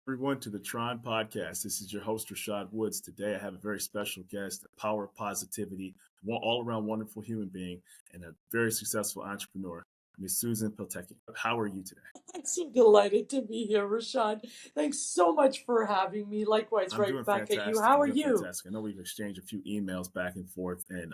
Everyone to the T.R.O.N podcast. This is your host, Rashad Woods. Today, I have a very special guest, a power of positivity, all around wonderful human being, and a very successful entrepreneur, Miss SuZan Peltekian. How are you today? I'm so delighted to be here, Rashad. Thanks so much for having me. Likewise, I'm right doing back at you. fantastic. How I'm are doing you? fantastic. I know we've exchanged a few emails back and forth, and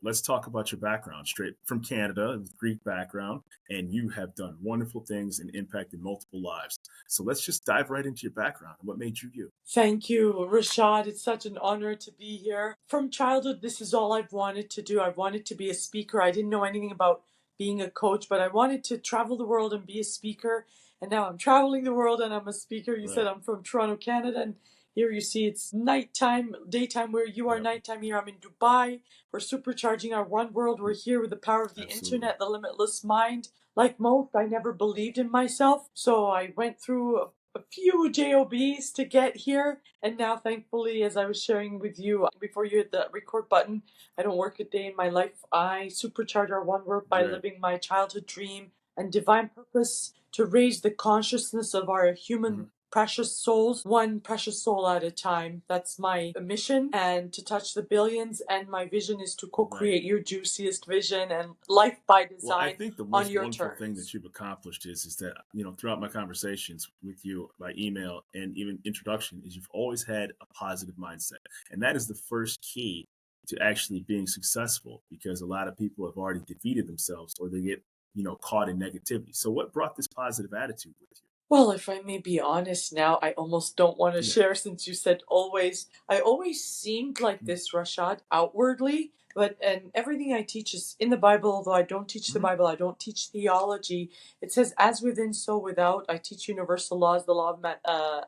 let's talk about your background. Straight from Canada, with Greek background, and you have done wonderful things and impacted multiple lives. So let's just dive right into your background and what made you you. Thank you, Rashad. It's such an honor to be here. From childhood, this is all I've wanted to do. I wanted to be a speaker. I didn't know anything about being a coach, but I wanted to travel the world and be a speaker. And now I'm traveling the world and I'm a speaker. You said Right. I'm from Toronto, Canada, and here you see it's nighttime, daytime where you are Yep. nighttime. Here I'm in Dubai. We're supercharging our one world. We're here with the power of the Absolutely. internet, the limitless mind. Like most, I never believed in myself. So I went through a few jobs to get here, and now thankfully, as I was sharing with you before you hit the record button, I don't work a day in my life. I supercharge our one world by Right. living my childhood dream and divine purpose to raise the consciousness of our human Mhm. precious souls, one precious soul at a time. That's my mission, and to touch the billions. And my vision is to Right. co-create your juiciest vision and life by Well, I design think the on most your wonderful thing that terms. you've accomplished is that, throughout my conversations with you by email and even introduction, is you've always had a positive mindset. And that is the first key to actually being successful, because a lot of people have already defeated themselves or they get, caught in negativity. So what brought this positive attitude with Well, if I may be honest now, I almost don't want to you? share since you said always. I always seemed like Yeah. this, Rashad, outwardly, but and everything I teach is in the Bible, although I don't teach the Hmm. Bible, I don't teach theology. It says, as within, so without. I teach universal laws, the law of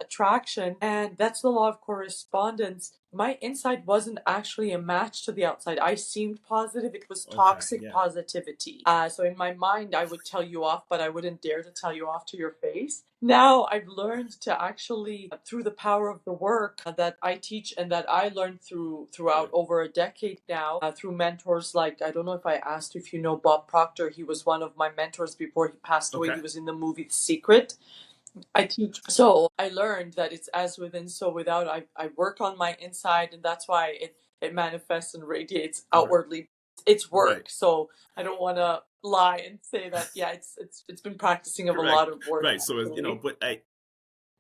attraction, and that's the law of correspondence. My inside wasn't actually a match to the outside. I seemed positive. It was Okay. toxic Yeah. positivity. So in my mind, I would tell you off, but I wouldn't dare to tell you off to your face. Now I've learned to actually, through the power of the work that I teach and that I learned throughout Right. over a decade now, through mentors like, I don't know if I asked if you know Bob Proctor. He was one of my mentors before he passed away. Okay. He was in the movie The Secret. I teach. So I learned that it's as within, so without. I work on my inside, and that's why it manifests and radiates Okay. outwardly. It's Right. work. So I don't want to lie and say that, yeah, it's been practicing of a Correct. lot of work, Right. So, actually. but the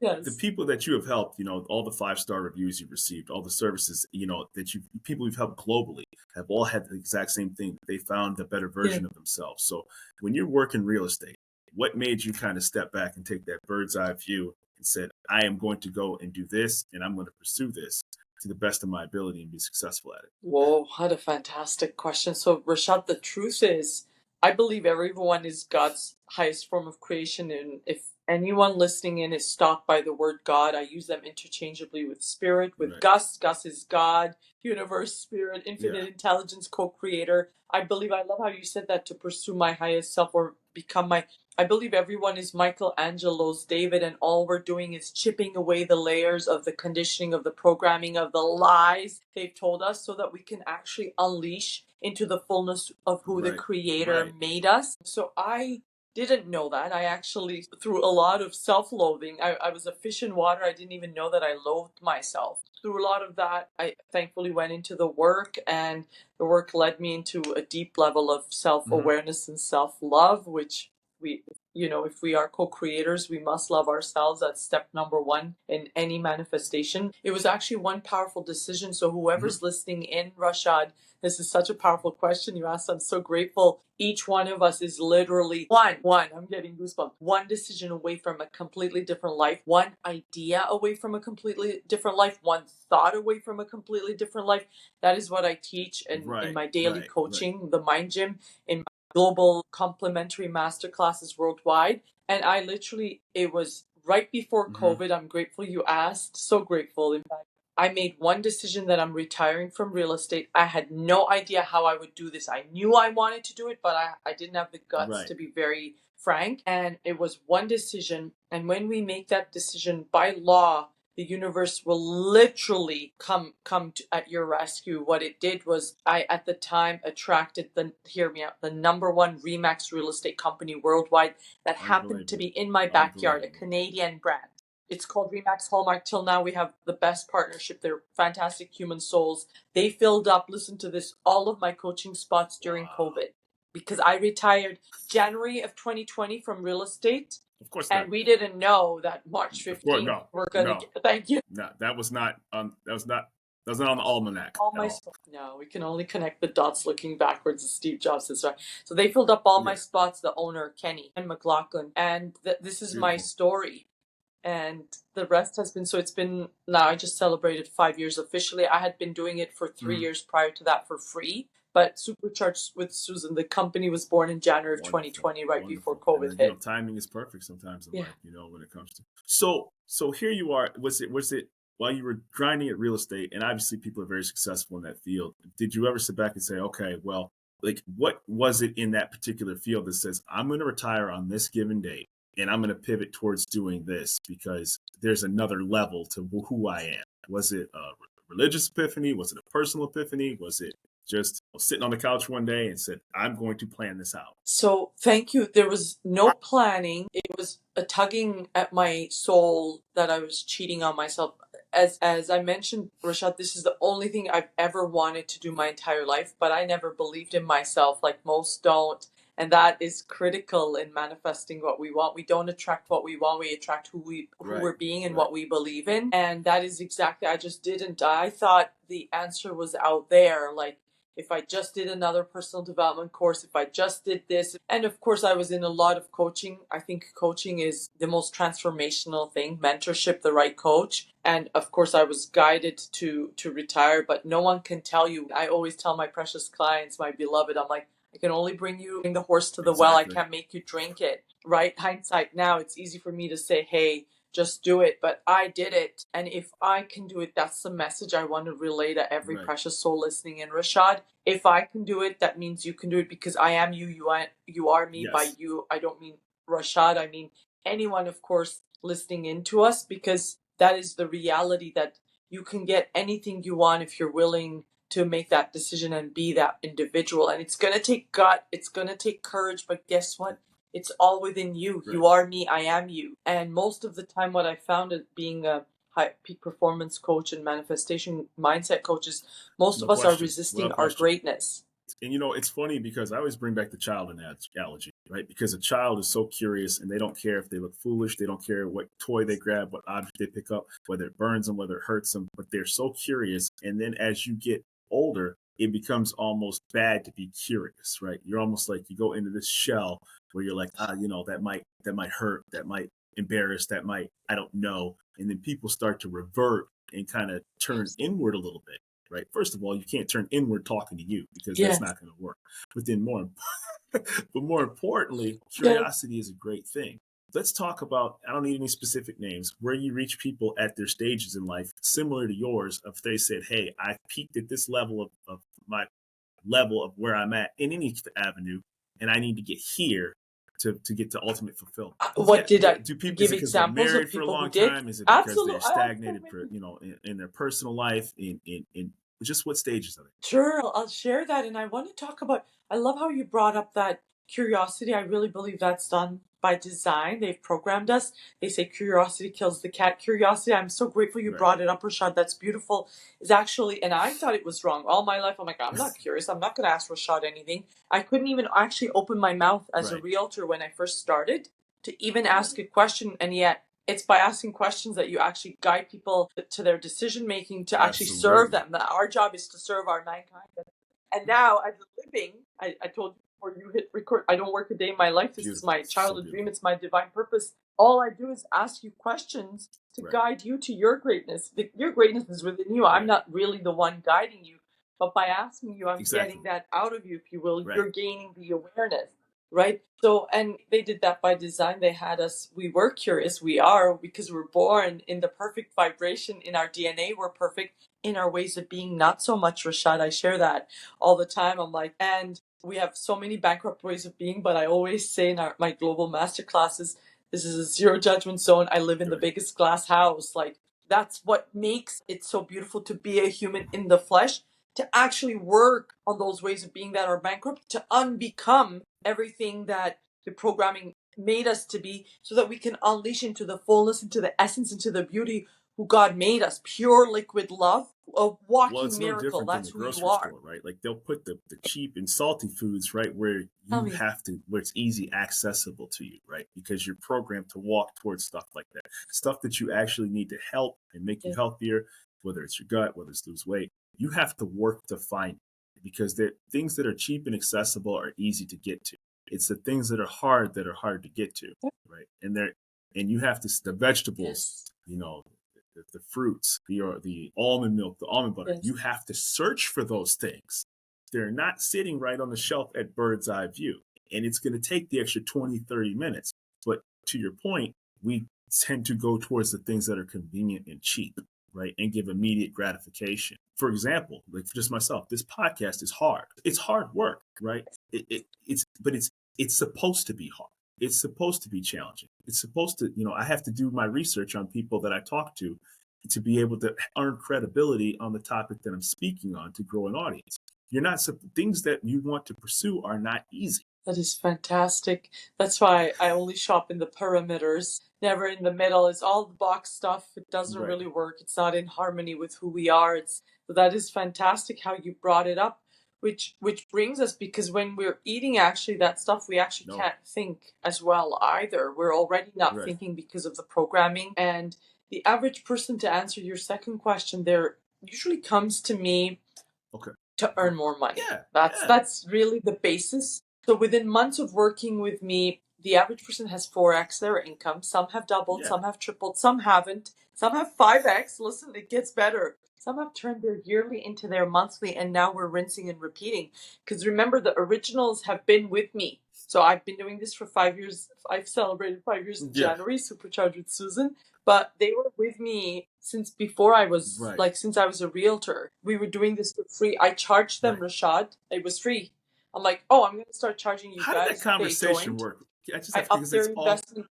Yes. people that you have helped, all the 5-star reviews you've received, all the services, that people you've helped globally have all had the exact same thing. They found a better Yeah. version of themselves. So when you're working real estate, what made you kind of step back and take that bird's eye view and said, I am going to go and do this and I'm going to pursue this to the best of my ability and be successful at it? Whoa, what a fantastic question. So, Rashad, the truth is, I believe everyone is God's highest form of creation. And if anyone listening in is stopped by the word God, I use them interchangeably with spirit, with Right. Gus. Gus is God, universe, spirit, Yeah. infinite intelligence, co creator. I love how you said that, to pursue my highest self or become my. I believe everyone is Michelangelo's David, and all we're doing is chipping away the layers of the conditioning, of the programming, of the lies they've told us, so that we can actually unleash into the fullness of who the Right. Creator Right. made us. So I didn't know that. I actually, through a lot of self loathing, I was a fish in water. I didn't even know that I loathed myself. Through a lot of that, I thankfully went into the work, and the work led me into a deep level of self Hmm. awareness and self love, which we, if we are co-creators, we must love ourselves. That's step number one in any manifestation. It was actually one powerful decision. So Hmm. whoever's listening in, Rashad, this is such a powerful question you asked. I'm so grateful. Each one of us is literally I'm getting goosebumps, one decision away from a completely different life, one idea away from a completely different life, one thought away from a completely different life. That is what I teach in Right. my daily Right. Right. coaching, the Mind Gym, in global complimentary masterclasses worldwide. And I literally, it was right before Hmm. COVID. I'm grateful you asked. So grateful. In fact, I made one decision that I'm retiring from real estate. I had no idea how I would do this. I knew I wanted to do it, but I didn't have the guts, Right. to be very frank. And it was one decision. And when we make that decision by law, the universe will literally come at your rescue. What it did was, I at the time attracted the, hear me out, the number one Remax real estate company worldwide that happened to be Unbelievable. in my backyard, a Unbelievable. Canadian brand. It's called Remax Hallmark. Till now, we have the best partnership. They're fantastic human souls. They filled up, listen to this, all of my coaching spots during Wow. COVID because I retired January of 2020 from real estate. Of course And not. we didn't know that March Of course, 15th no, we're gonna no, get, thank you. no. That was not on. That was not on the almanac All at my all. no, we can only connect the dots looking backwards, as Steve Jobs says, right? So they filled up all my Yeah, spots. The owner, Kenny and McLachlan, and this is my beautiful. story. And the rest has been, so it's been, now I just celebrated 5 years officially. I had been doing it for 3 years prior to that for free. But Supercharged with SuZan, the company was born in January of Wonderful, 2020, right before wonderful. And COVID then, hit. timing is perfect sometimes in Yeah. life. When it comes to so here you are. Was it while you were grinding at real estate, and obviously people are very successful in that field. Did you ever sit back and say, okay, well, like what was it in that particular field that says I'm going to retire on this given date? And I'm going to pivot towards doing this because there's another level to who I am. Was it a religious epiphany? Was it a personal epiphany? Was it just sitting on the couch one day and said, I'm going to plan this out? So thank you. There was no planning. It was a tugging at my soul that I was cheating on myself. As I mentioned, Rashad, this is the only thing I've ever wanted to do my entire life, but I never believed in myself like most don't. And that is critical in manifesting what we want. We don't attract what we want. We attract who Right, we're being and right. what we believe in. And that is exactly, I just didn't. I thought the answer was out there. Like, if I just did another personal development course, if I just did this. And of course, I was in a lot of coaching. I think coaching is the most transformational thing, mentorship, the right coach. And of course, I was guided to retire, but no one can tell you. I always tell my precious clients, my beloved, I'm like, I can only bring the horse to the well. I can't make you drink it, right? Hindsight now, it's easy for me to say, hey, just do it. But I did it. And if I can do it, that's the message I want to relay to every Right. precious soul listening in. Rashad, if I can do it, that means you can do it because I am you, you are me. Yes. By you, I don't mean Rashad, I mean anyone, of course, listening into us, because that is the reality that you can get anything you want if you're willing to make that decision and be that individual. And it's going to take gut, it's going to take courage, but guess what? It's all within you. Right. You are me, I am you. And most of the time, what I found is being a high peak performance coach and manifestation mindset coaches, most of us are resisting our greatness. And it's funny because I always bring back the child analogy, right? Because a child is so curious and they don't care if they look foolish. They don't care what toy they grab, what object they pick up, whether it burns them, whether it hurts them, but they're so curious. And then as you get older, it becomes almost bad to be curious, right? You're almost like you go into this shell where you're like, that might hurt, that might embarrass, that might, I don't know. And then people start to revert and kind of turn inward a little bit. Right. First of all, you can't turn inward talking to you because that's not going to work. But then more importantly, curiosity is a great thing. Let's talk about, I don't need any specific names, where you reach people at their stages in life, similar to yours, if they said, hey, I've peaked at this level of my level of where I'm at in any avenue, and I need to get here to get to ultimate fulfillment. Do people give examples of people who did? Time? Is it because they're stagnated in their personal life, in just what stages of it? Sure, I'll share that. And I want to talk about, I love how you brought up that curiosity. I really believe that's done by design. They've programmed us. They say curiosity kills the cat. Curiosity, I'm so grateful you brought it up, Rashad. That's beautiful. Is actually, and I thought it was wrong all my life. I'm like, I'm not curious. I'm not going to ask Rashad anything. I couldn't even actually open my mouth as a realtor when I first started to even ask a question. And yet it's by asking questions that you actually guide people to their decision making to actually serve them. Our job is to serve our mankind. And now, as a living, I told you before you hit record, I don't work a day in my life. This is my childhood dream. It's my divine purpose. All I do is ask you questions to guide you to your greatness. Your greatness is within you. I'm not really the one guiding you. But by asking you, I'm getting that out of you, if you will. You're gaining the awareness. Right? So, and they did that by design. They had us, we were curious. We are, because we're born in the perfect vibration. In our DNA, we're perfect. In our ways of being, not so much, Rashad. I share that all the time. I'm like, and we have so many bankrupt ways of being, but I always say in my global master classes, this is a zero judgment zone. I live in the biggest glass house. Like, that's what makes it so beautiful to be a human in the flesh, to actually work on those ways of being that are bankrupt, to unbecome everything that the programming made us to be, so that we can unleash into the fullness, into the essence, into the beauty who God made us. Pure liquid love, a Well, walking it's no miracle. different than That's the who you grocery are. store, right? Like they'll put the cheap and salty foods right where Tell you me. have to, where it's easy accessible to you, right? Because you're programmed to walk towards stuff like that, stuff that you actually need to help and make you Yeah. healthier, whether it's your gut, whether it's lose weight. You have to work to find it because the things that are cheap and accessible are easy to get to. It's the things that are hard to get to, right? And you have to the vegetables, Yes. you know, the fruits, the almond milk, the almond butter. Yes. You have to search for those things. They're not sitting right on the shelf at bird's eye view. And it's going to take the extra 20, 30 minutes. But to your point, we tend to go towards the things that are convenient and cheap, right? And give immediate gratification. For example, like for just myself, this podcast is hard. It's hard work, right? It's supposed to be hard. It's supposed to be challenging. It's supposed to, I have to do my research on people that I talk to be able to earn credibility on the topic that I'm speaking on to grow an audience. You're not things that you want to pursue are not easy. That is fantastic. That's why I only shop in the perimeters, never in the middle. It's all the box stuff. It doesn't Right. really work. It's not in harmony with who we are. That is fantastic how you brought it up, which brings us, because when we're eating actually that stuff, we actually No. can't think as well either. We're already not Right. thinking because of the programming. And the average person, to answer your second question, there usually comes to me Okay. to earn more money. Yeah. That's really the basis. So within months of working with me, the average person has 4x their income. Some have doubled, Yeah. some have tripled, some haven't. Some have 5x. Listen, it gets better. Some have turned their yearly into their monthly, and now we're rinsing and repeating. Because remember, the originals have been with me. So I've been doing this for 5 years. I've celebrated 5 years in January, Supercharged with SuZan. But they were with me since before I was, Right. since I was a realtor. We were doing this for free. I charged them, Right. Rashad. It was free. I'm like, oh, I'm going to start charging you How guys. did that conversation They joined. work? I just I have to, upped because their it's all investment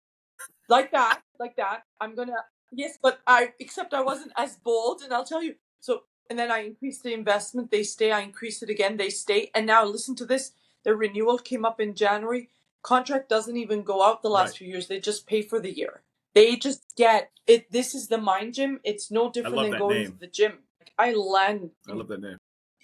like that. I'm going to, yes, but except I wasn't as bold, and I'll tell you. So, and then I increased the investment. They stay. I increased it again. They stay. And now listen to this. Their renewal came up in January. Contract doesn't even go out the last few years. They just pay for the year. They just get it. This is the mind gym. It's no different than going to the gym. I love that name.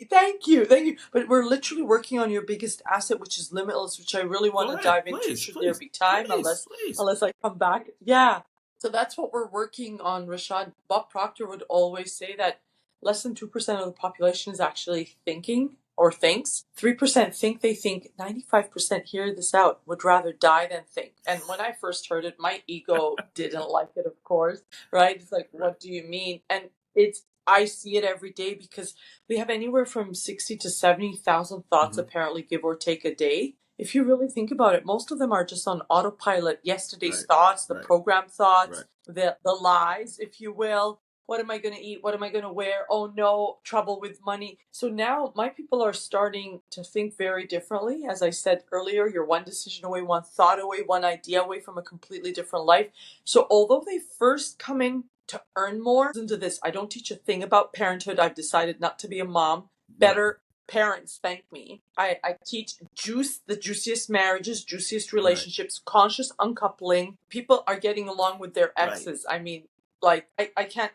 Thank you. But we're literally working on your biggest asset, which is limitless, which I really want to dive into. Should there be time? Unless I come back. Yeah. So that's what we're working on, Rashad. Bob Proctor would always say that less than 2% of the population is actually thinking or thinks. 3% think they think. 95%, hear this out, would rather die than think. And when I first heard it, my ego didn't like it, of course, right? It's like, what do you mean? And I see it every day, because we have anywhere from 60 to 70,000 thoughts, apparently, give or take, a day. If you really think about it, most of them are just on autopilot. Yesterday's thoughts, the programmed thoughts, the lies, if you will. What am I going to eat? What am I going to wear? Oh no, trouble with money. So now my people are starting to think very differently. As I said earlier, you're one decision away, one thought away, one idea away from a completely different life. So although they first come in to earn more, listen to this. I don't teach a thing about parenthood. I've decided not to be a mom. Better parents, thank me. I teach the juiciest marriages, juiciest relationships, conscious uncoupling. People are getting along with their exes. I mean, I can't,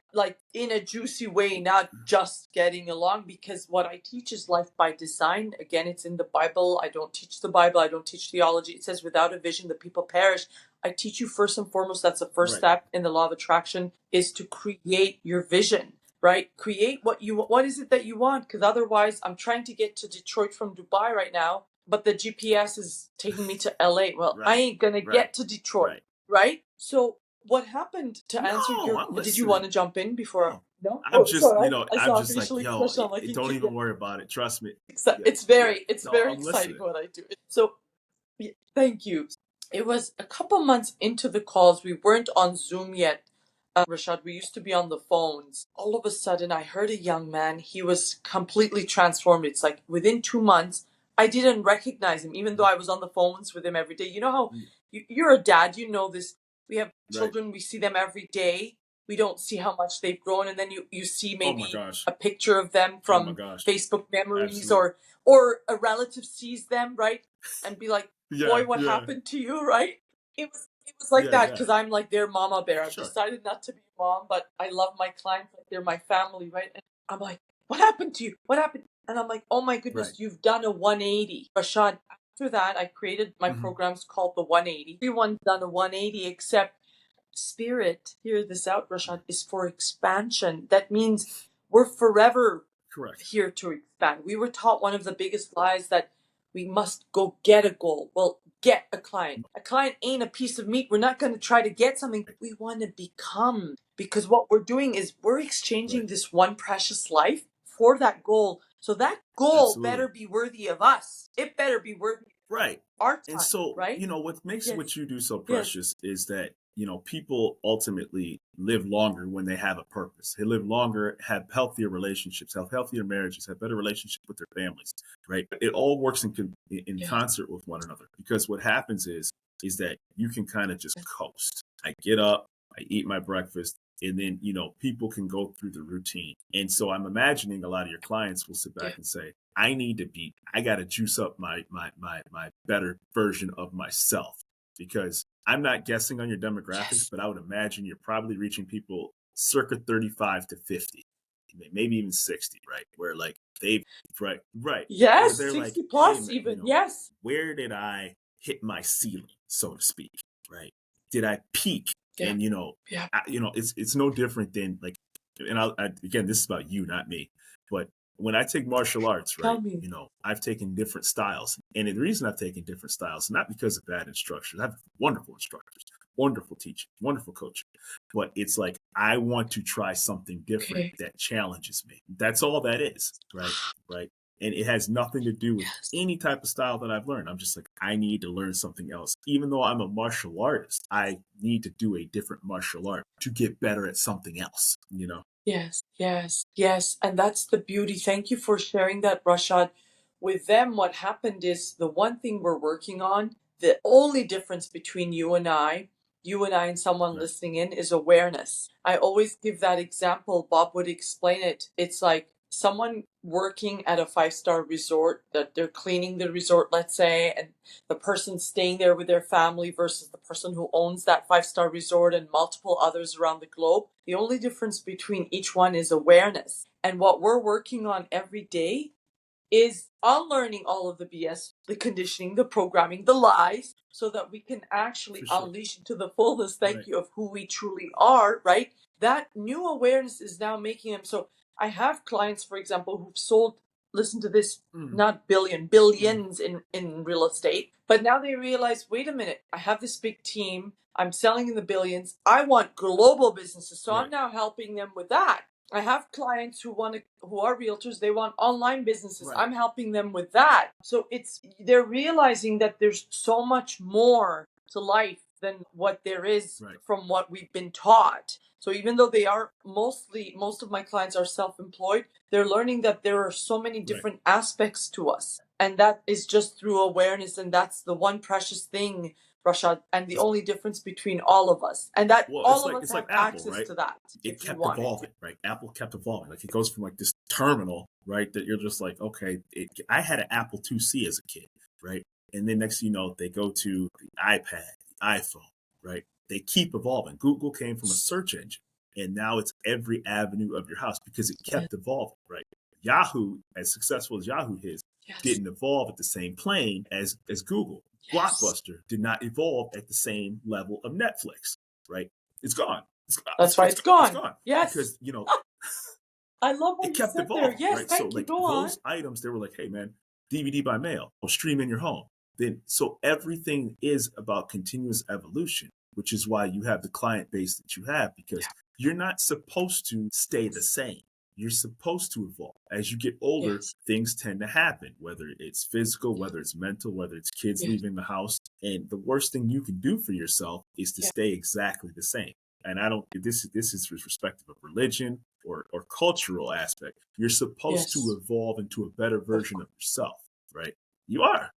in a juicy way, not just getting along, because what I teach is life by design. Again, it's in the Bible. I don't teach the Bible. I don't teach theology. It says, without a vision, the people perish. I teach you first and foremost, that's the first step in the law of attraction, is to create your vision, right? Create what is it that you want? Because otherwise, I'm trying to get to Detroit from Dubai right now, but the GPS is taking me to LA. Well, I ain't going to get to Detroit, right? So what happened, to answer your, did you want to jump in before? No? I'm just, sorry. I'm just like, yo, don't even worry about it. Trust me. It's very exciting what I do. So thank you. It was a couple months into the calls. We weren't on Zoom yet, Rashad. We used to be on the phones. All of a sudden, I heard a young man. He was completely transformed. It's like within 2 months, I didn't recognize him, even though I was on the phones with him every day. You know how you're a dad, you know this. We have children, we see them every day. We don't see how much they've grown. And then you see maybe a picture of them from Facebook memories, or a relative sees them, right? And be like, boy, what happened to you, right? It was like Yeah, that yeah. because I'm like their mama bear. I've Sure. decided not to be mom, but I love my clients like they're my family, right? And I'm like, what happened to you? What happened? And I'm like, oh my Right. goodness, you've done a 180. Rashad, after that, I created my Hmm. programs called the 180. Everyone's done a 180 except spirit. Hear this out, Rashad, is for expansion. That means we're forever Correct. here to expand. We were taught one of the biggest lies that we must go get a goal. Well, get a client. A client ain't a piece of meat. We're not going to try to get something. We want to become. Because what we're doing is we're exchanging Right. this one precious life for that goal. So that goal Absolutely. better be worthy of us. It better be worthy Right. of our And time, so, right? what makes Yes. what you do so Yes. precious is that, people ultimately live longer when they have a purpose. They live longer, have healthier relationships, have healthier marriages, have better relationships with their families, right? It all works in Yes. concert with one another because what happens is that you can kind of just coast. I get up, I eat my breakfast, and then, people can go through the routine. And so I'm imagining a lot of your clients will sit Yeah. back and say, I got to juice up my better version of myself because I'm not guessing on your demographics, Yes. but I would imagine you're probably reaching people circa 35 to 50, maybe even 60, right? Where like they've, right, where Yes. they're like, 60 hey, plus man, even. Yes. where did I hit my ceiling, so to speak, right? Did I peak? Yeah. And, Yeah. it's no different than like, and again, this is about you, not me, but when I take martial arts, Tell right, me. I've taken different styles. And the reason I've taken different styles, not because of bad instructors, I have wonderful instructors, wonderful teaching, wonderful coaching. But it's like, I want to try something different Okay. that challenges me. That's all that is, right? Right. And it has nothing to do with Yes. any type of style that I've learned. I'm just like, I need to learn something else. Even though I'm a martial artist, I need to do a different martial art to get better at something else. Yes, yes, yes. And that's the beauty. Thank you for sharing that, Rashad. With them, what happened is the one thing we're working on, the only difference between you and I and someone Right. listening in is awareness. I always give that example. Bob would explain it. It's like someone working at a five-star resort that they're cleaning the resort, let's say, and the person staying there with their family versus the person who owns that five-star resort and multiple others around the globe. The only difference between each one is awareness. And what we're working on every day is unlearning all of the BS, the conditioning, the programming, the lies, so that we can actually For sure. unleash into the fullness, thank Right. you, of who we truly are, right? That new awareness is now making them. So I have clients, for example, who've sold, listen to this, Mm, not mm, billions in real estate, but now they realize, wait a minute, I have this big team. I'm selling in the billions. I want global businesses. So I'm right. now helping them with that. I have clients who are realtors, they want online businesses. Right. I'm helping them with that. So they're realizing that there's so much more to life than what there is Right. from what we've been taught. So even though most of my clients are self-employed, they're learning that there are so many Right. different aspects to us. And that is just through awareness. And that's the one precious thing, Rashad, and the It's, only difference between all of us. And that well, all of us it's like have Apple, access right? to that It if we kept want it. evolving, right? Apple kept evolving. Like it goes from like this terminal, right? That you're just like, okay, I had an Apple IIc as a kid, right? And then next, they go to the iPad, the iPhone, right? They keep evolving. Google came from a search engine, and now it's every avenue of your house because it Yes, kept evolving, right? Yahoo, as successful as Yahoo is, yes, didn't evolve at the same plane as Google. yes. Blockbuster did not evolve at the same level of Netflix, right? It's gone. That's why it's It's gone. gone Yes. because I love what it you kept said there. evolving, Yes, right? So thank you. like Go on. those items, they were like, hey man, DVD by mail or stream in your home. Then so everything is about continuous evolution, which is why you have the client base that you have because Yeah. you're not supposed to stay the same. You're supposed to evolve. As you get older, Yes. things tend to happen, whether it's physical, whether it's mental, whether it's kids Yes. leaving the house. And the worst thing you can do for yourself is to Yeah. stay exactly the same. And I don't this is respective of religion or cultural aspect. You're supposed Yes. to evolve into a better Of version of yourself, right? You are.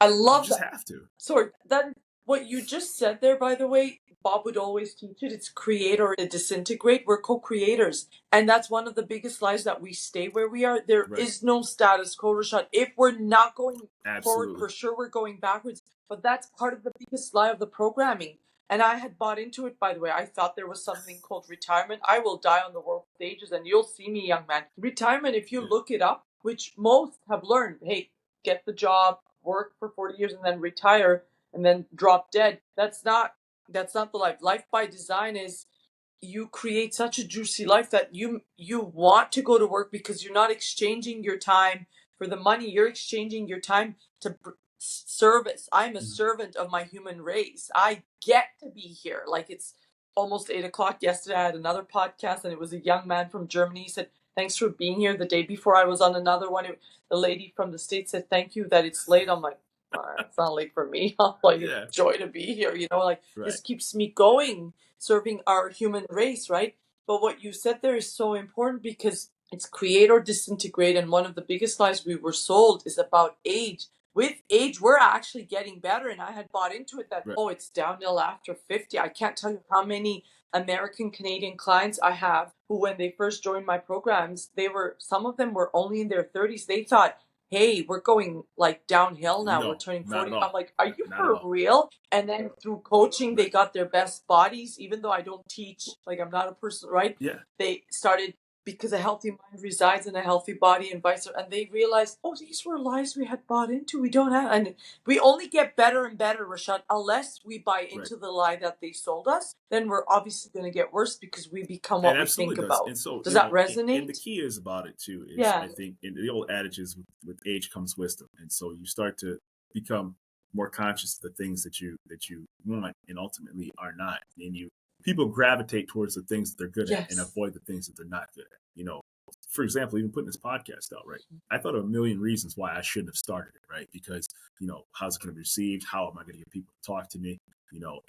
I You love just that. have to. Sorry, that what you just said there, by the way, Bob would always teach it. It's create or disintegrate. We're co-creators. And that's one of the biggest lies, that we stay where we are. There is no status quo, Rashad. If we're not going forward, for sure we're going backwards. But that's part of the biggest lie of the programming. And I had bought into it, by the way. I thought there was something called retirement. I will die on the world stages, and you'll see me, young man. Retirement, if you look it up, which most have learned, hey, get the job, work for 40 years, and then retire, and then drop dead. That's not the life. Life by design is you create such a juicy life that you want to go to work, because you're not exchanging your time for the money. You're exchanging your time to service. I'm a servant of my human race. I get to be here. Like, it's almost 8 o'clock. Yesterday I had another podcast, and it was a young man from Germany. He said, thanks for being here. The day before I was on another one. The lady from the States said, thank you that it's late. I'm like, it's not late for me. I'm like, it's joy to be here. This keeps me going, serving our human race, right? But what you said there is so important, because it's create or disintegrate. And one of the biggest lies we were sold is about age. With age, we're actually getting better. And I had bought into it that, it's downhill after 50. I can't tell you how many American Canadian clients I have who, when they first joined my programs, some of them were only in their 30s. They thought, hey, we're going like downhill now. We're turning 40. I'm like, are you for real? And then through coaching, they got their best bodies, even though I don't teach, like, I'm not a person, right? Yeah. They started, because a healthy mind resides in a healthy body, and vice versa. And they realized, these were lies we had bought into. We don't have, and we only get better and better, Rashad, unless we buy into the lie that they sold us. Then we're obviously going to get worse, because we become what we think about. And so, does that resonate? And the key is about it too. Is, I think, in the old adage is, with age comes wisdom, and so you start to become more conscious of the things that you want and ultimately are not, and people gravitate towards the things that they're good at and avoid the things that they're not good at. For example, even putting this podcast out, right? I thought of a million reasons why I shouldn't have started it, right? Because, how's it going to be received? How am I going to get people to talk to me?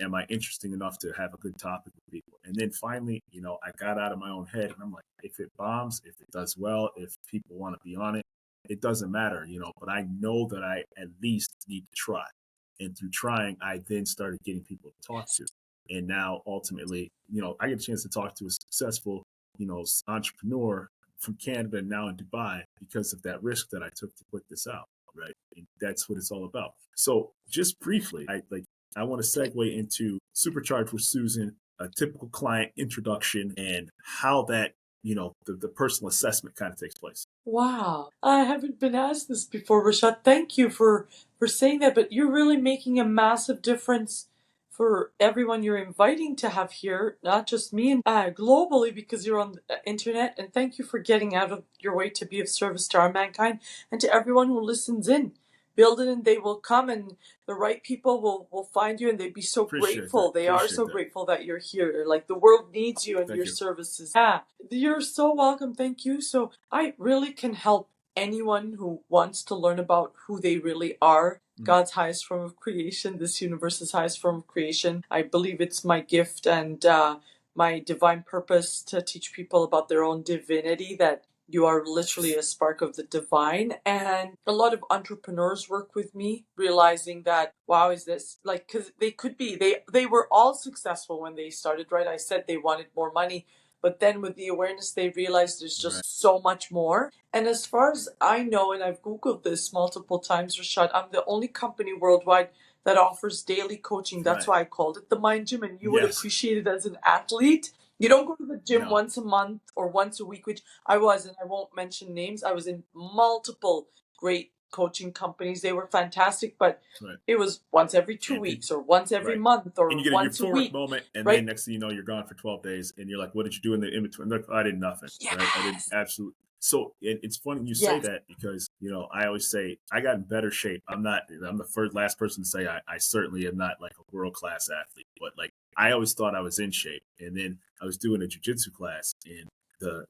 Am I interesting enough to have a good topic with people? And then finally, I got out of my own head, and I'm like, if it bombs, if it does well, if people want to be on it, it doesn't matter, but I know that I at least need to try. And through trying, I then started getting people to talk to. And now ultimately, I get a chance to talk to a successful, entrepreneur from Canada, now in Dubai, because of that risk that I took to put this out, right? And that's what it's all about. So just briefly, I want to segue into Supercharged with SuZan, a typical client introduction, and how that, the personal assessment kind of takes place. Wow. I haven't been asked this before, Rashad. Thank you for saying that, but you're really making a massive difference for everyone you're inviting to have here, not just me, and globally, because you're on the internet. And thank you for getting out of your way to be of service to our mankind, and to everyone who listens in. Build it and they will come, and the right people will find you, and they'd be so grateful. They are so grateful that you're here. Like, the world needs you and your services. Yeah, you're so welcome. Thank you. So I really can help anyone who wants to learn about who they really are. God's highest form of creation, this universe's highest form of creation. I believe it's my gift and my divine purpose to teach people about their own divinity, that you are literally a spark of the divine. And a lot of entrepreneurs work with me, realizing that, wow, is this like, because they were all successful when they started, right? I said they wanted more money. But then with the awareness, they realized there's just so much more. And as far as I know, and I've Googled this multiple times, Rashad, I'm the only company worldwide that offers daily coaching. That's why I called it the Mind Gym. And you would appreciate it as an athlete. You don't go to the gym once a month or once a week, which I was, and I won't mention names. I was in multiple great coaching companies. They were fantastic, but it was once every 2 weeks or once every month or and you get once a a week. Moment, and then next thing you know, you're gone for 12 days, and you're like, what did you do in the in between? Like, I did nothing. Right? I did absolutely. So it's funny you say that, because, I always say I got in better shape. I'm the last person to say I certainly am not like a world-class athlete, but like, I always thought I was in shape. And then I was doing a jiu-jitsu class, and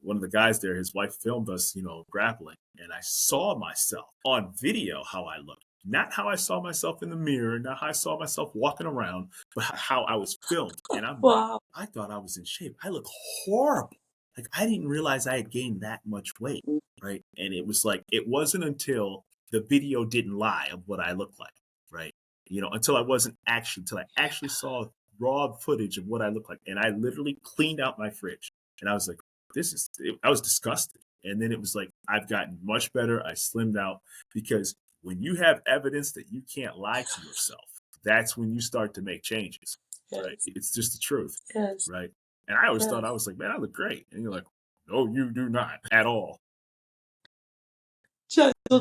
one of the guys there, his wife filmed us, grappling, and I saw myself on video how I looked. Not how I saw myself in the mirror, not how I saw myself walking around, but how I was filmed. And I'm like, I thought I was in shape. I look horrible. Like, I didn't realize I had gained that much weight, right? And it was like, it wasn't until the video didn't lie of what I looked like, right? Until I actually saw raw footage of what I look like. And I literally cleaned out my fridge. And I was like, I was disgusted. And then it was like, I've gotten much better. I slimmed out because when you have evidence that you can't lie to yourself, that's when you start to make changes, right? Yes. It's just the truth, Yes. right? And I always thought, I Yes. was like, man, I look great. And you're like, no, you do not at all.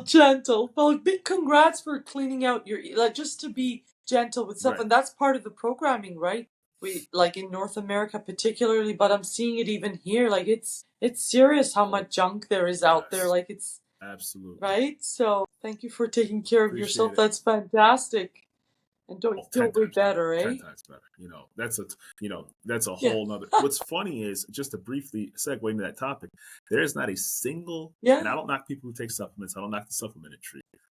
Gentle. Well, big congrats for cleaning out your, like, just to be gentle with stuff. Right. And that's part of the programming, right? We, like in North America particularly, but I'm seeing it even here. Like it's serious how much junk there is out there. Yes, Like it's, absolutely. right? So thank you for taking care of Appreciate yourself. it. That's fantastic. And don't you Oh, feel 10 way times better. better, 10 eh? times better. That's a Yeah. whole nother. What's funny is, just to briefly segue into that topic, there is not a single, and I Yeah. don't knock people who take supplements, I don't knock the supplement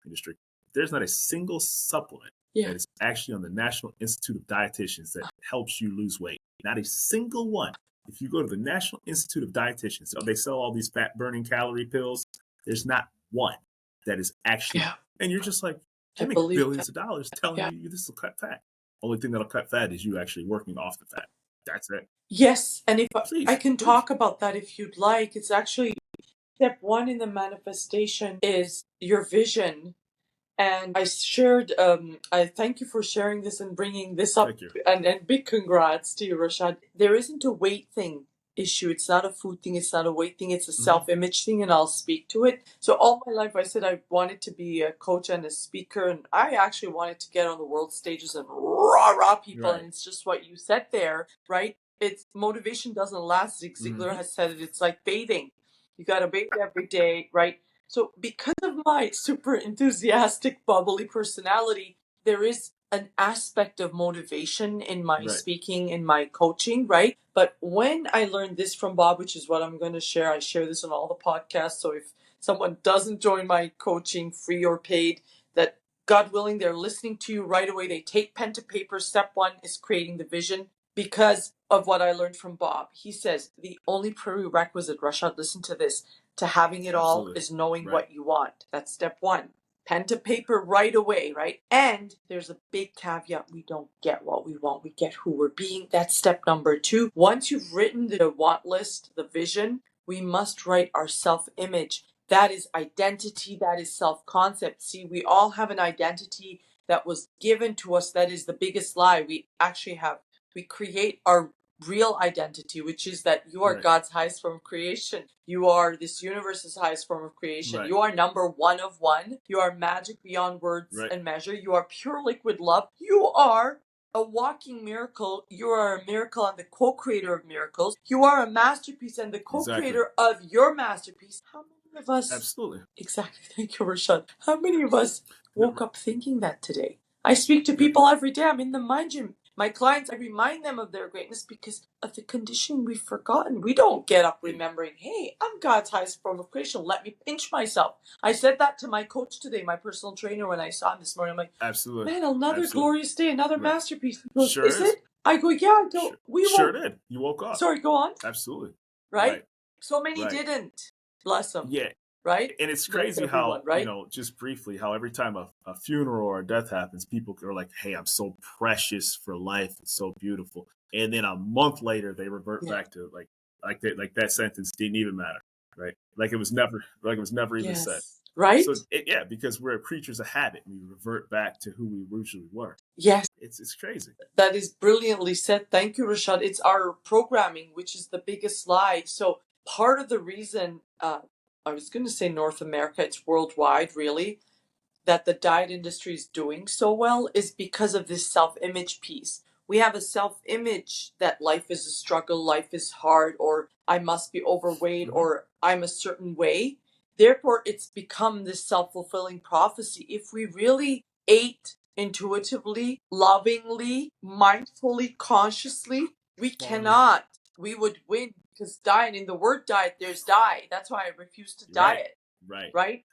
industry. There's not a single supplement Yeah. that is actually on the National Institute of Dietitians that helps you lose weight. Not a single one. If you go to the National Institute of Dietitians, they sell all these fat burning calorie pills. There's not one that is actually, Yeah. and you're just like, they I make believe billions that. of dollars telling Yeah. you this will cut fat. Only thing that'll cut fat is you actually working off the fat. That's it. Yes. And if I Please, can please. talk about that if you'd like, it's actually step one in the manifestation is your vision. And I shared, I thank you for sharing this and bringing this up. Thank you. And big congrats to you, Rashad. There isn't a weight thing issue. It's not a food thing. It's not a weight thing. It's a self-image thing, and I'll speak to it. So all my life, I said I wanted to be a coach and a speaker, and I actually wanted to get on the world stages and rah people. Right. And it's just what you said there, right? It's motivation doesn't last. Zig Ziglar has said it. It's like bathing. You got to bathe every day, right? So because of my super enthusiastic, bubbly personality, there is an aspect of motivation in my Right. speaking, in my coaching, right? But when I learned this from Bob, which is what I'm going to share, I share this on all the podcasts. So if someone doesn't join my coaching, free or paid, that God willing, they're listening to you right away. They take pen to paper. Step one is creating the vision. Because of what I learned from Bob, he says the only prerequisite, Rashad, listen to this, to having it all Absolutely. is knowing Right. what you want. That's step one. Pen to paper right away, right? And there's a big caveat. We don't get what we want. We get who we're being. That's step number two. Once you've written the want list, the vision, we must write our self-image. That is identity. That is self-concept. See, we all have an identity that was given to us. That is the biggest lie. We create our real identity, which is that you are Right. God's highest form of creation. You are this universe's highest form of creation. Right. You are number one of one. You are magic beyond words Right. and measure. You are pure liquid love. You are a walking miracle. You are a miracle and the co-creator of miracles. You are a masterpiece and the co-creator of your masterpiece. How many of us? Absolutely. Exactly. Thank you, Rashad. How many of us woke up thinking that today? I speak to people every day. I'm in the mind gym. My clients, I remind them of their greatness because of the conditioning we've forgotten. We don't get up remembering, hey, I'm God's highest form of creation. Let me pinch myself. I said that to my coach today, my personal trainer, when I saw him this morning. I'm like, Absolutely. man, another glorious day, another masterpiece. He goes, Sure is it? I go, yeah. I go, we sure woke. did. You woke up. Sorry, go on. Absolutely. Right? So many Right. didn't. Bless them. Yeah. Right? And it's Bless crazy everyone, how, right? just briefly, how every time a funeral or a death happens, people are like, hey, I'm so precious for life. It's so beautiful. And then a month later, they revert back to like that sentence didn't even matter. Right. Like it was never even said. Right? So because we're creatures of habit, we revert back to who we originally were. Yes. It's crazy. That is brilliantly said. Thank you, Rashad. It's our programming, which is the biggest lie. So part of the reason, I was going to say North America, it's worldwide really, that the diet industry is doing so well is because of this self-image piece. We have a self-image that life is a struggle, life is hard, or I must be overweight, or I'm a certain way. Therefore, it's become this self-fulfilling prophecy. If we really ate intuitively, lovingly, mindfully, consciously, we cannot. We would win because diet, in the word diet, there's die. That's why I refuse to diet. Right?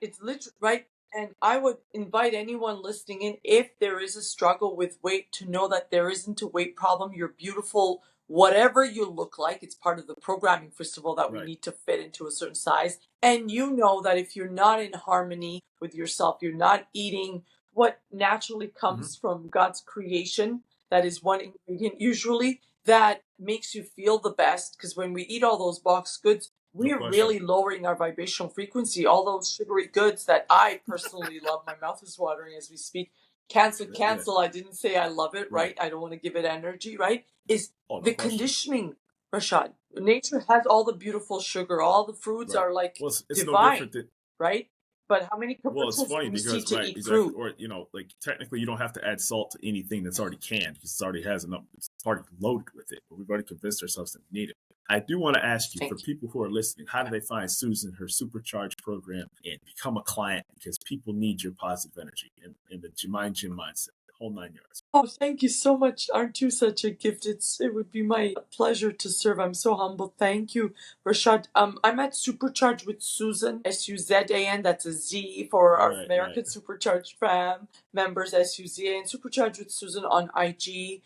It's literally, right? And I would invite anyone listening in, if there is a struggle with weight, to know that there isn't a weight problem. You're beautiful, whatever you look like. It's part of the programming, first of all, that we need to fit into a certain size. And you know that if you're not in harmony with yourself, you're not eating what naturally comes from God's creation, that is one ingredient usually that makes you feel the best. Because when we eat all those boxed goods, No we're question. really lowering our vibrational frequency. All those sugary goods that I personally love, my mouth is watering as we speak. Cancel. Yeah. I didn't say I love it, right? I don't want to give it energy, right? Is Oh, no the question. conditioning, Rashad. Nature has all the beautiful sugar. All the fruits Right. are like Well, it's no divine, different than. right? But how many Well, it's commercials do funny we see because to right, eat exactly, fruit? or like technically, you don't have to add salt to anything that's already canned because it already has enough. It's already loaded with it. But we've already convinced ourselves that we need it. I do want to ask you, for Thank you. people who are listening, how do they find SuZan, her Supercharged program, and become a client? Because people need your positive energy and the mind gym mindset, the whole 9 yards. Oh, thank you so much. Aren't you such a gift? It would be my pleasure to serve. I'm so humble. Thank you, Rashad. I'm at Supercharged with SuZan, SuZan. That's a Z for our Right, American Supercharged fam members, SuZan. Supercharged with SuZan on IG,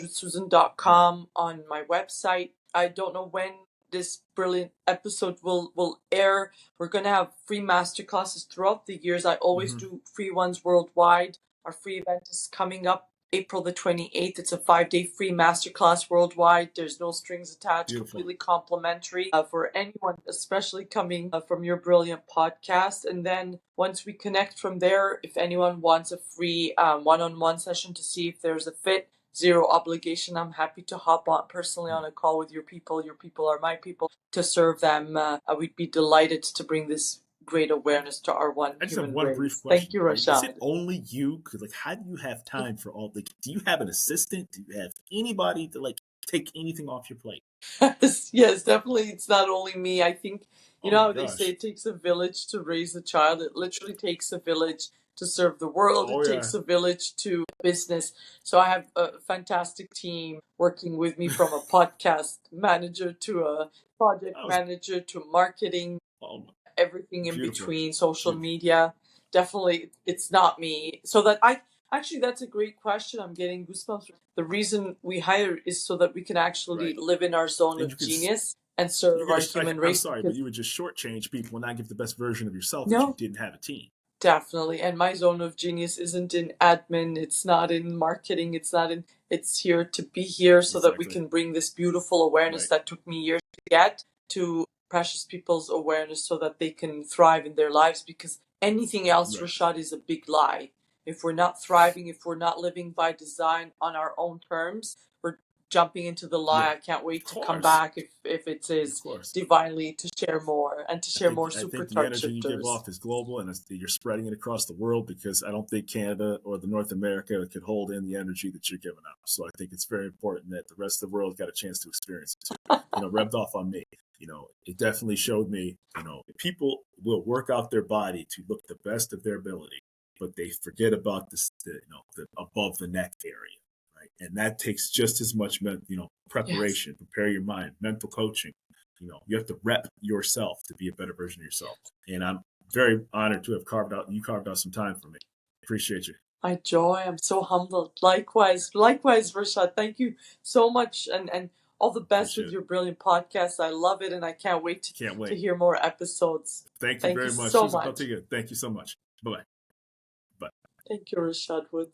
superchargedwithsuzan.com on my website. I don't know when this brilliant episode will air. We're going to have free masterclasses throughout the years. I always do free ones worldwide. Our free event is coming up April the 28th. It's a 5-day free masterclass worldwide. There's no strings attached, Beautiful. completely complimentary for anyone, especially coming from your brilliant podcast. And then once we connect from there, if anyone wants a free one-on-one session to see if there's a fit, zero obligation. I'm happy to hop on personally on a call with your people. Your people are my people to serve them. We'd be delighted to bring this great awareness to our one I just have human one race. brief Thank question. you, Is Rashad. it only you? Because like, how do you have time for all? Like, do you have an assistant? Do you have anybody to like take anything off your plate? Yes, definitely. It's not only me. I think, you Oh know my how they say gosh. it takes a village to raise a child. It literally takes a village to serve the world. Oh It yeah. takes a village to business. So I have a fantastic team working with me, from a podcast manager to a project That was manager to marketing, oh my, everything in beautiful. between, social Beautiful. media. Definitely, it's not me. So that I actually, that's a great question. I'm getting goosebumps. The reason we hire is so that we can actually Right. live in our zone And of genius and serve our human I'm race. sorry, but Because you would just shortchange people and not give the best version of yourself if you no, didn't have a team. definitely. And my zone of genius isn't in admin, it's not in marketing, it's not in, it's here to be here so that we Exactly. can bring this beautiful awareness Right. that took me years to get to precious people's awareness so that they can thrive in their lives. Because anything else, Right. Rashad, is a big lie. If we're not thriving, if we're not living by design on our own terms, we're jumping into the lie. Yeah. I can't wait Of to come course. back if it Of is course. divinely to share more and to share more I think the supercharged energy you give shifters. off is global, and you're spreading it across the world. Because I don't think Canada or the North America could hold in the energy that you're giving out. So I think it's very important that the rest of the world got a chance to experience it too. Rubbed off on me. It definitely showed me. People will work out their body to look the best of their ability, but they forget about the above the neck area, right? And that takes just as much, Yes. preparation, prepare your mind, mental coaching. You have to rep yourself to be a better version of yourself. And I'm very honored to have carved out some time for me. Appreciate you. My joy, I'm so humbled. Likewise, Rashad. Thank you so much, and all the best Appreciate with it. your brilliant podcast. I love it, and I can't wait Can't to wait. hear more episodes. Thank you Thank you very much. so SuZan much. Peltekian, thank you so much. Bye bye. Bye. Thank you, Rashad Wood.